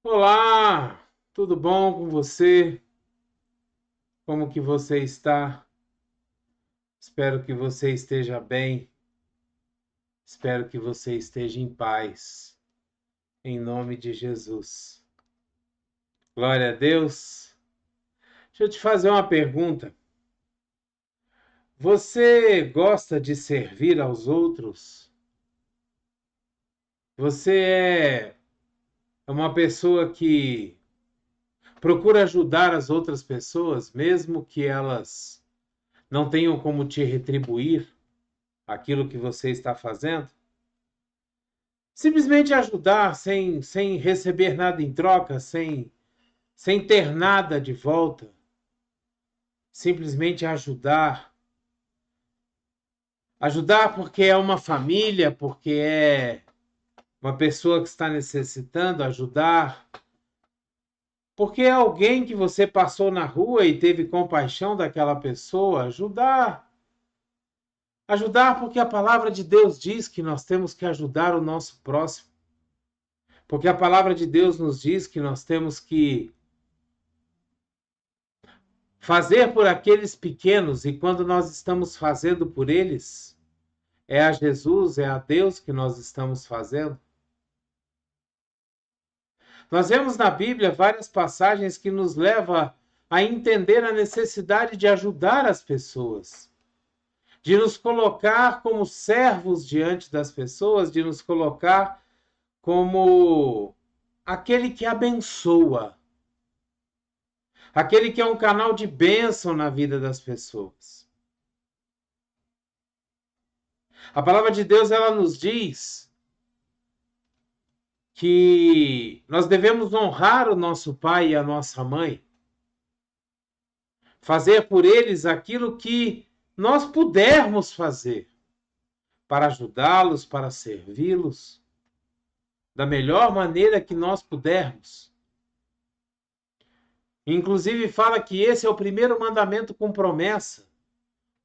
Olá, tudo bom com você? Como que você está? Espero que você esteja bem. Espero que você esteja em paz. Em nome de Jesus. Glória a Deus. Deixa eu te fazer uma pergunta. Você gosta de servir aos outros? Você é uma pessoa que procura ajudar as outras pessoas, mesmo que elas não tenham como te retribuir aquilo que você está fazendo? Simplesmente ajudar sem receber nada em troca, sem ter nada de volta. Simplesmente ajudar. Ajudar porque é uma família, porque é uma pessoa que está necessitando, ajudar. Porque é alguém que você passou na rua e teve compaixão daquela pessoa, ajudar. Ajudar porque a palavra de Deus diz que nós temos que ajudar o nosso próximo. Porque a palavra de Deus nos diz que nós temos que fazer por aqueles pequenos, e quando nós estamos fazendo por eles, é a Jesus, é a Deus que nós estamos fazendo. Nós vemos na Bíblia várias passagens que nos levam a entender a necessidade de ajudar as pessoas, de nos colocar como servos diante das pessoas, de nos colocar como aquele que abençoa, aquele que é um canal de bênção na vida das pessoas. A palavra de Deus, ela nos diz que nós devemos honrar o nosso pai e a nossa mãe, fazer por eles aquilo que nós pudermos fazer para ajudá-los, para servi-los da melhor maneira que nós pudermos. Inclusive fala que esse é o primeiro mandamento com promessa: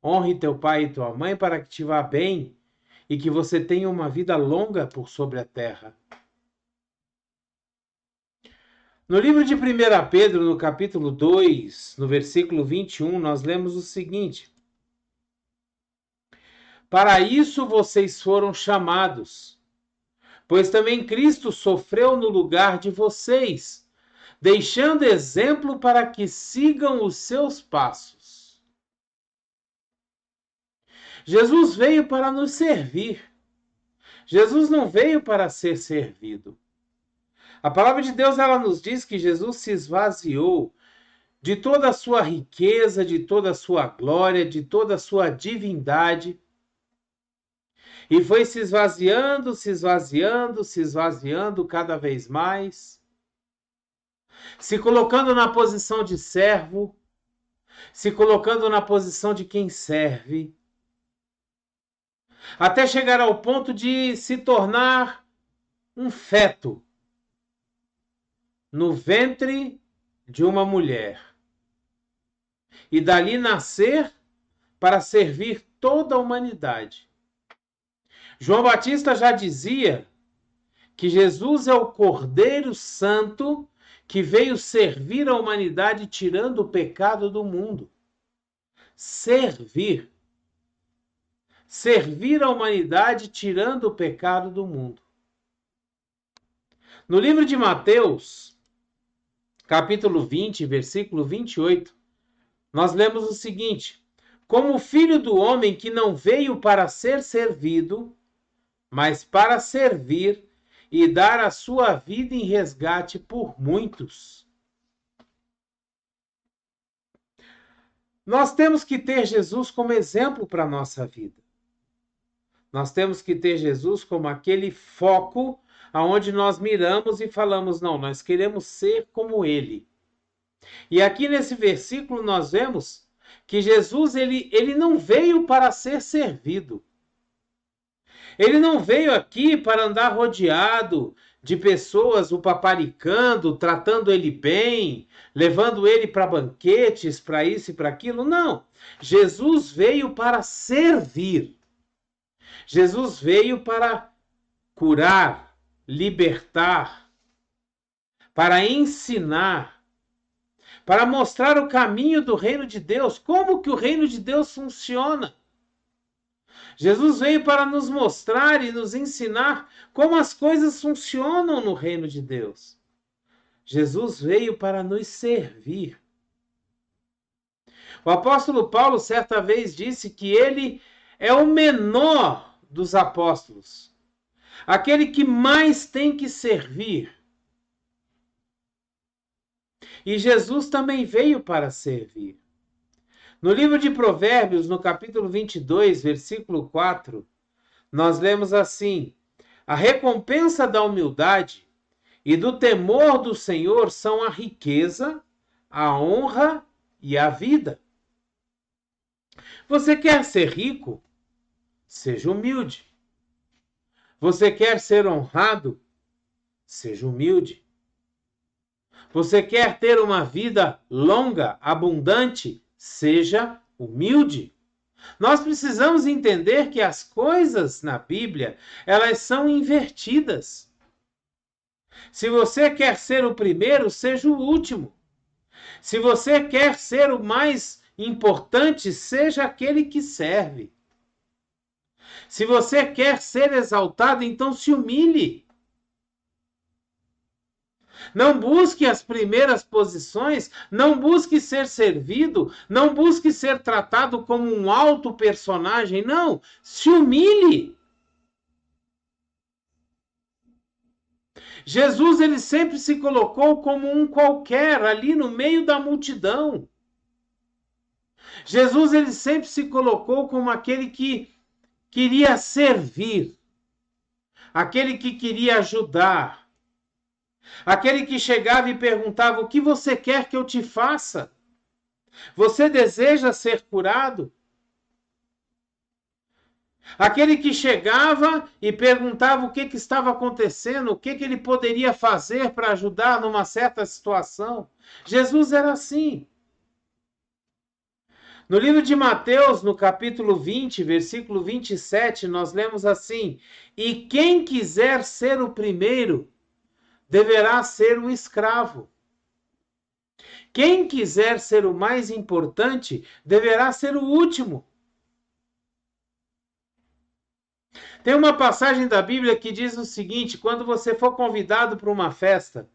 honre teu pai e tua mãe para que te vá bem e que você tenha uma vida longa por sobre a terra. No livro de 1 Pedro, no capítulo 2, no versículo 21, nós lemos o seguinte: para isso vocês foram chamados, pois também Cristo sofreu no lugar de vocês, deixando exemplo para que sigam os seus passos. Jesus veio para nos servir. Jesus não veio para ser servido. A palavra de Deus, ela nos diz que Jesus se esvaziou de toda a sua riqueza, de toda a sua glória, de toda a sua divindade, e foi se esvaziando, se esvaziando, se esvaziando cada vez mais, se colocando na posição de servo, se colocando na posição de quem serve, até chegar ao ponto de se tornar um feto no ventre de uma mulher e dali nascer para servir toda a humanidade. João Batista já dizia que Jesus é o Cordeiro Santo que veio servir a humanidade tirando o pecado do mundo. Servir. Servir a humanidade tirando o pecado do mundo. No livro de Mateus, capítulo 20, versículo 28, nós lemos o seguinte: como o Filho do Homem que não veio para ser servido, mas para servir e dar a sua vida em resgate por muitos. Nós temos que ter Jesus como exemplo para a nossa vida. Nós temos que ter Jesus como aquele foco aonde nós miramos e falamos, não, nós queremos ser como ele. E aqui nesse versículo nós vemos que Jesus ele não veio para ser servido. Ele não veio aqui para andar rodeado de pessoas o paparicando, tratando ele bem, levando ele para banquetes, para isso e para aquilo. Não. Jesus veio para servir. Jesus veio para curar, libertar, para ensinar, para mostrar o caminho do reino de Deus, como que o reino de Deus funciona. Jesus veio para nos mostrar e nos ensinar como as coisas funcionam no reino de Deus. Jesus veio para nos servir. O apóstolo Paulo certa vez disse que ele é o menor dos apóstolos, aquele que mais tem que servir. E Jesus também veio para servir. No livro de Provérbios, no capítulo 22, versículo 4, nós lemos assim: a recompensa da humildade e do temor do Senhor são a riqueza, a honra e a vida. Você quer ser rico? Seja humilde. Você quer ser honrado? Seja humilde. Você quer ter uma vida longa, abundante? Seja humilde. Nós precisamos entender que as coisas na Bíblia, elas são invertidas. Se você quer ser o primeiro, seja o último. Se você quer ser o mais importante, seja aquele que serve. Se você quer ser exaltado, então se humilhe. Não busque as primeiras posições, não busque ser servido, não busque ser tratado como um alto personagem, não. Se humilhe. Jesus, ele sempre se colocou como um qualquer ali no meio da multidão. Jesus, ele sempre se colocou como aquele que queria servir, aquele que queria ajudar, aquele que chegava e perguntava: o que você quer que eu te faça? Você deseja ser curado? Aquele que chegava e perguntava o que estava acontecendo, o que ele poderia fazer para ajudar numa certa situação. Jesus era assim. No livro de Mateus, no capítulo 20, versículo 27, nós lemos assim: e quem quiser ser o primeiro, deverá ser o escravo. Quem quiser ser o mais importante, deverá ser o último. Tem uma passagem da Bíblia que diz o seguinte: quando você for convidado para uma festa,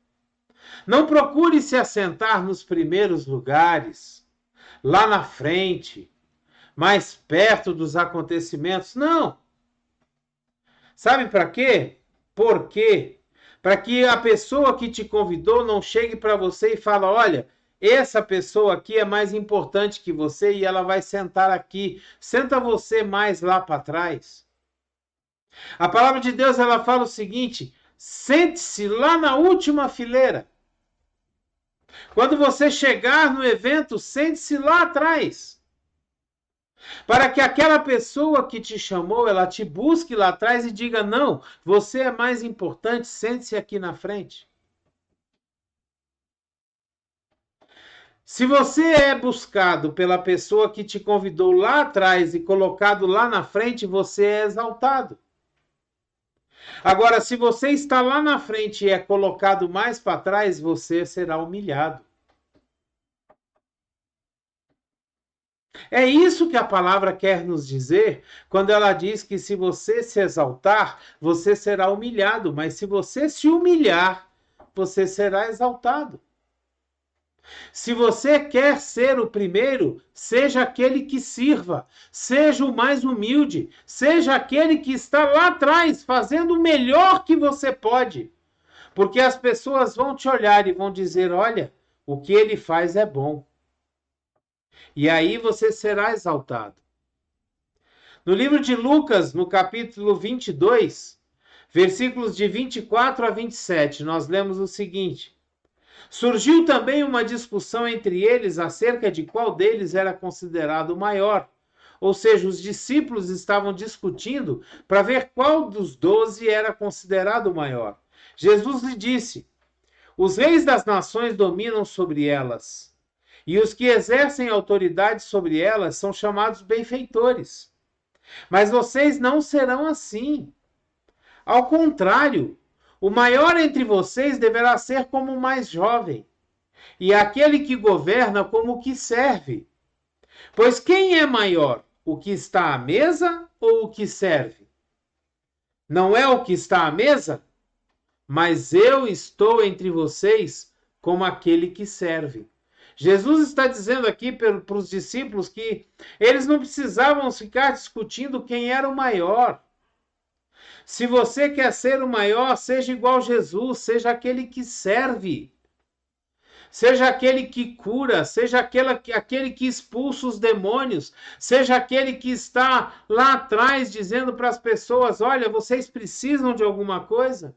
não procure se assentar nos primeiros lugares, lá na frente, mais perto dos acontecimentos. Não. Sabe para quê? Por quê? Para que a pessoa que te convidou não chegue para você e fale: olha, essa pessoa aqui é mais importante que você e ela vai sentar aqui. Senta você mais lá para trás. A palavra de Deus, ela fala o seguinte: sente-se lá na última fileira. Quando você chegar no evento, sente-se lá atrás. Para que aquela pessoa que te chamou, ela te busque lá atrás e diga: não, você é mais importante, sente-se aqui na frente. Se você é buscado pela pessoa que te convidou lá atrás e colocado lá na frente, você é exaltado. Agora, se você está lá na frente e é colocado mais para trás, você será humilhado. É isso que a palavra quer nos dizer quando ela diz que se você se exaltar, você será humilhado, mas se você se humilhar, você será exaltado. Se você quer ser o primeiro, seja aquele que sirva, seja o mais humilde, seja aquele que está lá atrás fazendo o melhor que você pode. Porque as pessoas vão te olhar e vão dizer: olha, o que ele faz é bom. E aí você será exaltado. No livro de Lucas, no capítulo 22, versículos de 24 a 27, nós lemos o seguinte: surgiu também uma discussão entre eles acerca de qual deles era considerado o maior. Ou seja, os discípulos estavam discutindo para ver qual dos 12 era considerado o maior. Jesus lhe disse: os reis das nações dominam sobre elas, e os que exercem autoridade sobre elas são chamados benfeitores. Mas vocês não serão assim. Ao contrário, O maior entre vocês deverá ser como o mais jovem, e aquele que governa como o que serve. Pois quem é maior, o que está à mesa ou o que serve? Não é o que está à mesa? Mas eu estou entre vocês como aquele que serve. Jesus está dizendo aqui para os discípulos que eles não precisavam ficar discutindo quem era o maior. Se você quer ser o maior, seja igual a Jesus, seja aquele que serve. Seja aquele que cura, seja aquele que expulsa os demônios, seja aquele que está lá atrás dizendo para as pessoas: olha, vocês precisam de alguma coisa?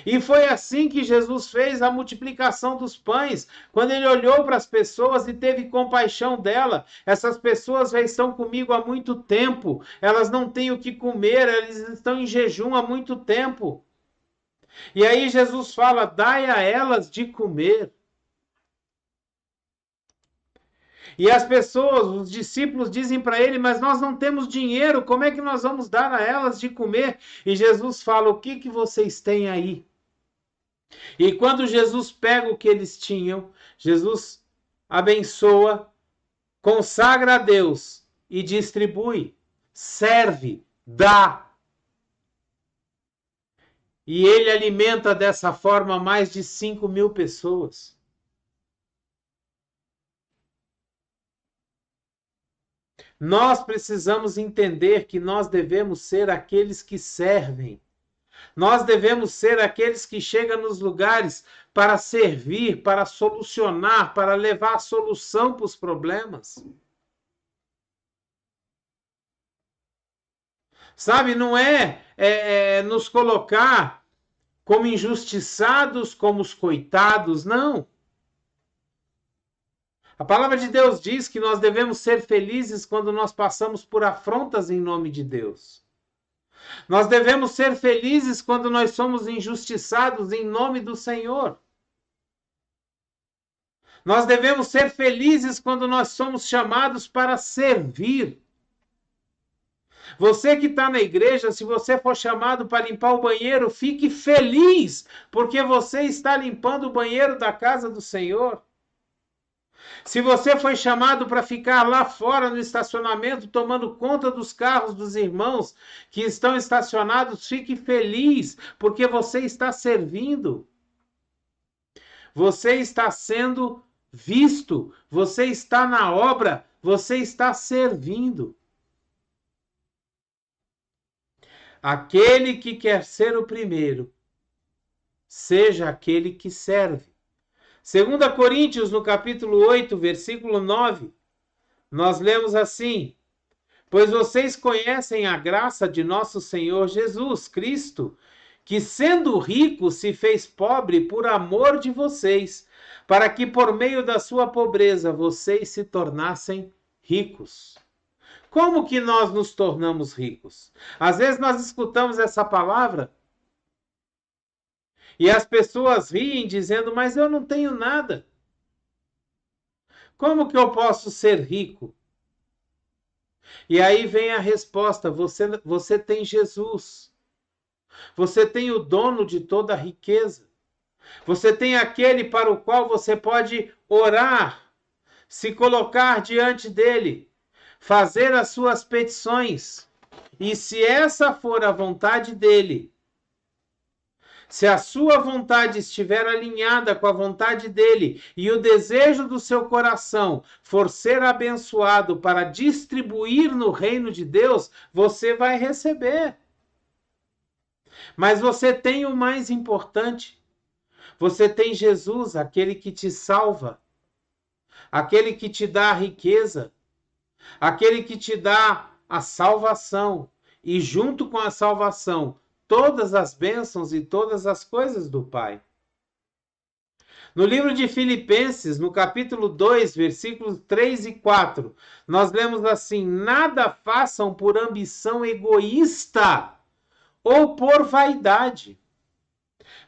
E foi assim que Jesus fez a multiplicação dos pães, quando ele olhou para as pessoas e teve compaixão dela. Essas pessoas já estão comigo há muito tempo, elas não têm o que comer, elas estão em jejum há muito tempo. E aí Jesus fala: dai a elas de comer. E as pessoas, os discípulos dizem para ele: mas nós não temos dinheiro, como é que nós vamos dar a elas de comer? E Jesus fala: o que vocês têm aí? E quando Jesus pega o que eles tinham, Jesus abençoa, consagra a Deus e distribui, serve, dá. E ele alimenta dessa forma mais de 5.000 pessoas. Nós precisamos entender que nós devemos ser aqueles que servem. Nós devemos ser aqueles que chegam nos lugares para servir, para solucionar, para levar a solução para os problemas. Sabe, não é nos colocar como injustiçados, como os coitados, não. A palavra de Deus diz que nós devemos ser felizes quando nós passamos por afrontas em nome de Deus. Nós devemos ser felizes quando nós somos injustiçados em nome do Senhor. Nós devemos ser felizes quando nós somos chamados para servir. Você que está na igreja, se você for chamado para limpar o banheiro, fique feliz, porque você está limpando o banheiro da casa do Senhor. Se você foi chamado para ficar lá fora no estacionamento, tomando conta dos carros dos irmãos que estão estacionados, fique feliz, porque você está servindo. Você está sendo visto, você está na obra, você está servindo. Aquele que quer ser o primeiro, seja aquele que serve. 2 Coríntios, no capítulo 8, versículo 9, nós lemos assim: pois vocês conhecem a graça de nosso Senhor Jesus Cristo, que sendo rico se fez pobre por amor de vocês, para que por meio da sua pobreza vocês se tornassem ricos. Como que nós nos tornamos ricos? Às vezes nós escutamos essa palavra e as pessoas riem dizendo: mas eu não tenho nada. Como que eu posso ser rico? E aí vem a resposta: você tem Jesus. Você tem o dono de toda a riqueza. Você tem aquele para o qual você pode orar, se colocar diante dele, fazer as suas petições. E se essa for a vontade dele, se a sua vontade estiver alinhada com a vontade dele e o desejo do seu coração for ser abençoado para distribuir no reino de Deus, você vai receber. Mas você tem o mais importante. Você tem Jesus, aquele que te salva, aquele que te dá a riqueza, aquele que te dá a salvação. E junto com a salvação, todas as bênçãos e todas as coisas do Pai. No livro de Filipenses, no capítulo 2, versículos 3 e 4, nós lemos assim: nada façam por ambição egoísta ou por vaidade,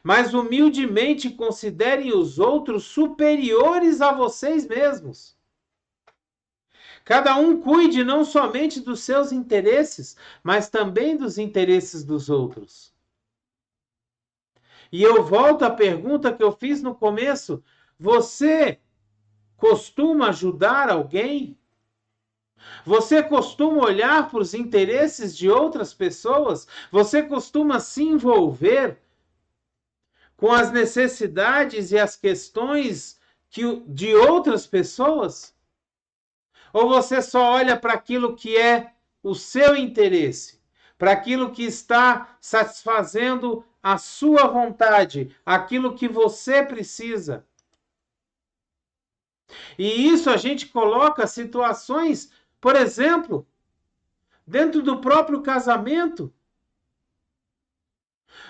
mas humildemente considerem os outros superiores a vocês mesmos. Cada um cuide não somente dos seus interesses, mas também dos interesses dos outros. E eu volto à pergunta que eu fiz no começo: você costuma ajudar alguém? Você costuma olhar para os interesses de outras pessoas? Você costuma se envolver com as necessidades e as questões de outras pessoas? Ou você só olha para aquilo que é o seu interesse, para aquilo que está satisfazendo a sua vontade, aquilo que você precisa? E isso a gente coloca situações, por exemplo, dentro do próprio casamento.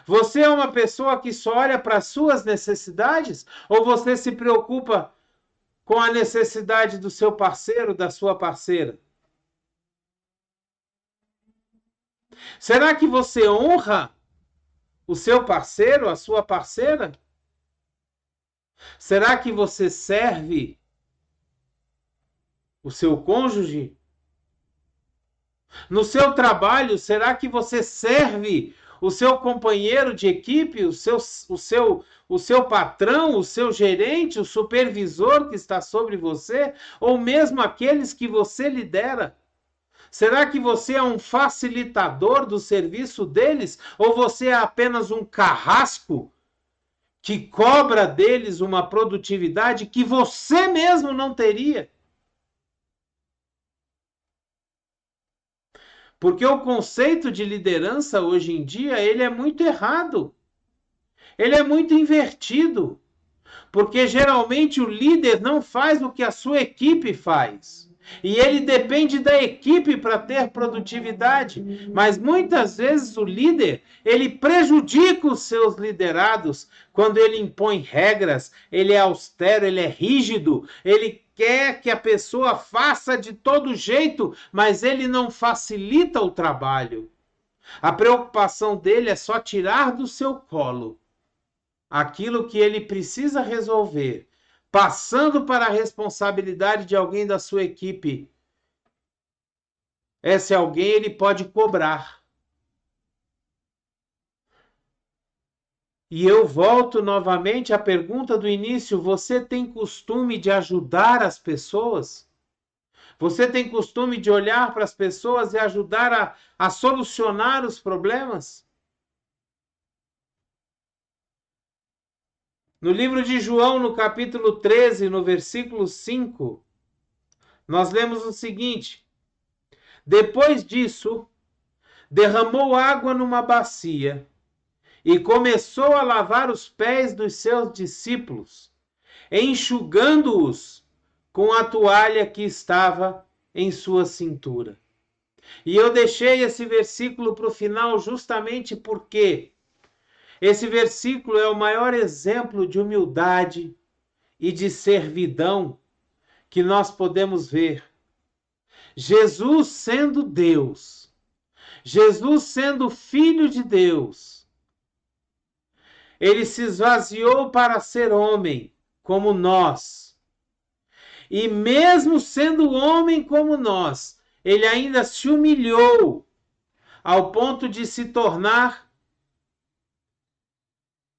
Você é uma pessoa que só olha para as suas necessidades? Ou você se preocupa com a necessidade do seu parceiro, da sua parceira? Será que você honra o seu parceiro, a sua parceira? Será que você serve o seu cônjuge? No seu trabalho, será que você serve o seu companheiro de equipe, o seu patrão, o seu gerente, o supervisor que está sobre você, ou mesmo aqueles que você lidera? Será que você é um facilitador do serviço deles, ou você é apenas um carrasco que cobra deles uma produtividade que você mesmo não teria? Porque o conceito de liderança hoje em dia, ele é muito errado. Ele é muito invertido. Porque geralmente o líder não faz o que a sua equipe faz. E ele depende da equipe para ter produtividade. Mas muitas vezes o líder, ele prejudica os seus liderados quando ele impõe regras, ele é austero, ele é rígido, ele quer que a pessoa faça de todo jeito, mas ele não facilita o trabalho. A preocupação dele é só tirar do seu colo aquilo que ele precisa resolver, passando para a responsabilidade de alguém da sua equipe. Esse alguém ele pode cobrar. E eu volto novamente à pergunta do início: você tem costume de ajudar as pessoas? Você tem costume de olhar para as pessoas e ajudar a solucionar os problemas? No livro de João, no capítulo 13, no versículo 5, nós lemos o seguinte: depois disso, derramou água numa bacia e começou a lavar os pés dos seus discípulos, enxugando-os com a toalha que estava em sua cintura. E eu deixei esse versículo para o final justamente porque esse versículo é o maior exemplo de humildade e de servidão que nós podemos ver. Jesus sendo Deus, Jesus sendo Filho de Deus, ele se esvaziou para ser homem, como nós. E mesmo sendo homem como nós, ele ainda se humilhou ao ponto de se tornar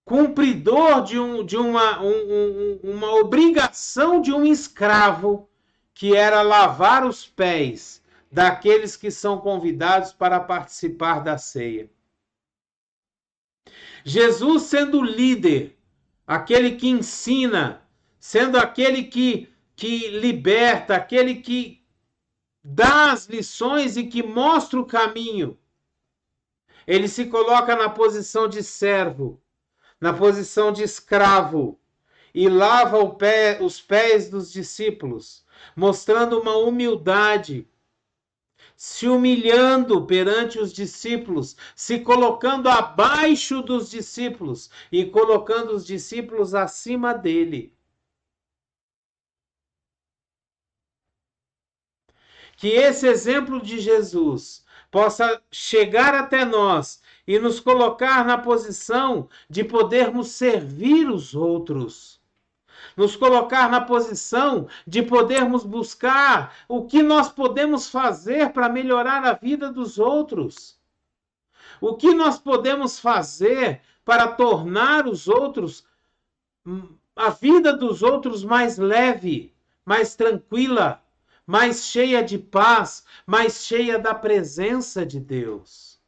cumpridor de uma obrigação de um escravo, que era lavar os pés daqueles que são convidados para participar da ceia. Jesus sendo líder, aquele que ensina, sendo aquele que liberta, aquele que dá as lições e que mostra o caminho, ele se coloca na posição de servo, na posição de escravo, e lava os pés dos discípulos, mostrando uma humildade, se humilhando perante os discípulos, se colocando abaixo dos discípulos e colocando os discípulos acima dele. Que esse exemplo de Jesus possa chegar até nós e nos colocar na posição de podermos servir os outros. Nos colocar na posição de podermos buscar o que nós podemos fazer para melhorar a vida dos outros. O que nós podemos fazer para tornar os outros, a vida dos outros mais leve, mais tranquila, mais cheia de paz, mais cheia da presença de Deus.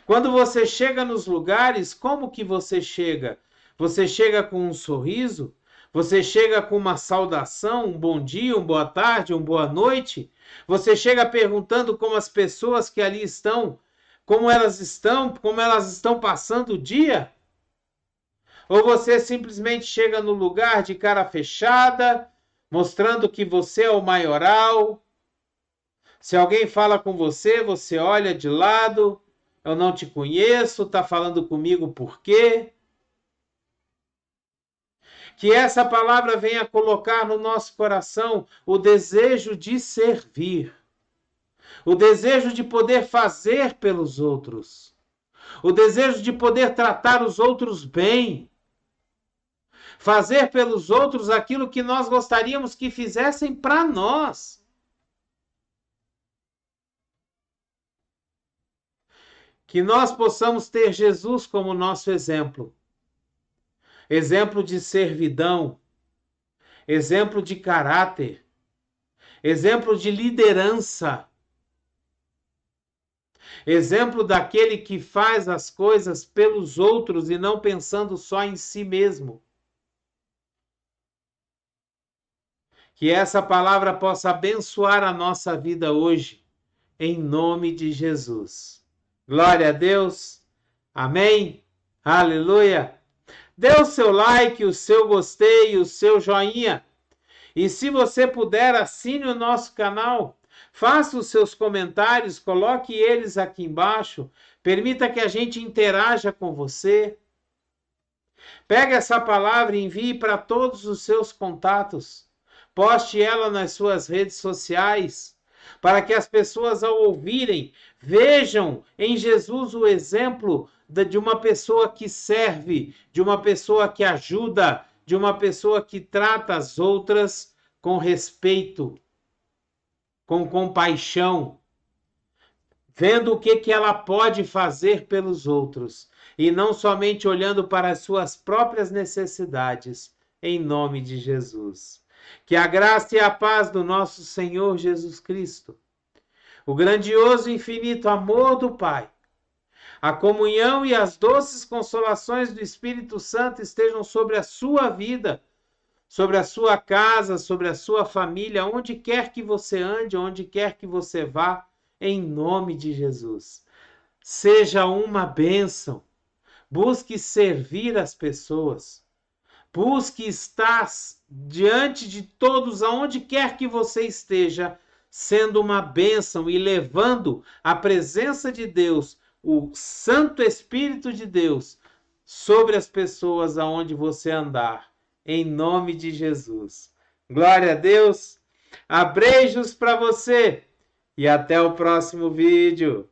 Quando você chega nos lugares, como que você chega? Você chega com um sorriso? Você chega com uma saudação, um bom dia, uma boa tarde, uma boa noite? Você chega perguntando como as pessoas que ali estão, como elas estão passando o dia? Ou você simplesmente chega no lugar de cara fechada, mostrando que você é o maioral? Se alguém fala com você, você olha de lado, eu não te conheço, está falando comigo por quê? Que essa palavra venha colocar no nosso coração o desejo de servir, o desejo de poder fazer pelos outros, o desejo de poder tratar os outros bem, fazer pelos outros aquilo que nós gostaríamos que fizessem para nós. Que nós possamos ter Jesus como nosso exemplo. Exemplo de servidão, exemplo de caráter, exemplo de liderança, exemplo daquele que faz as coisas pelos outros e não pensando só em si mesmo. Que essa palavra possa abençoar a nossa vida hoje, em nome de Jesus. Glória a Deus. Amém. Aleluia. Dê o seu like, o seu gostei, o seu joinha. E se você puder, assine o nosso canal. Faça os seus comentários, coloque eles aqui embaixo. Permita que a gente interaja com você. Pegue essa palavra e envie para todos os seus contatos. Poste ela nas suas redes sociais, para que as pessoas, ao ouvirem, vejam em Jesus o exemplo de uma pessoa que serve, de uma pessoa que ajuda, de uma pessoa que trata as outras com respeito, com compaixão, vendo o que ela pode fazer pelos outros, e não somente olhando para as suas próprias necessidades, em nome de Jesus. Que a graça e a paz do nosso Senhor Jesus Cristo, o grandioso e infinito amor do Pai, a comunhão e as doces consolações do Espírito Santo estejam sobre a sua vida, sobre a sua casa, sobre a sua família, onde quer que você ande, onde quer que você vá, em nome de Jesus. Seja uma bênção. Busque servir as pessoas. Busque estar diante de todos, aonde quer que você esteja, sendo uma bênção e levando a presença de Deus, o Santo Espírito de Deus, sobre as pessoas aonde você andar, em nome de Jesus. Glória a Deus. Abreijos para você e até o próximo vídeo.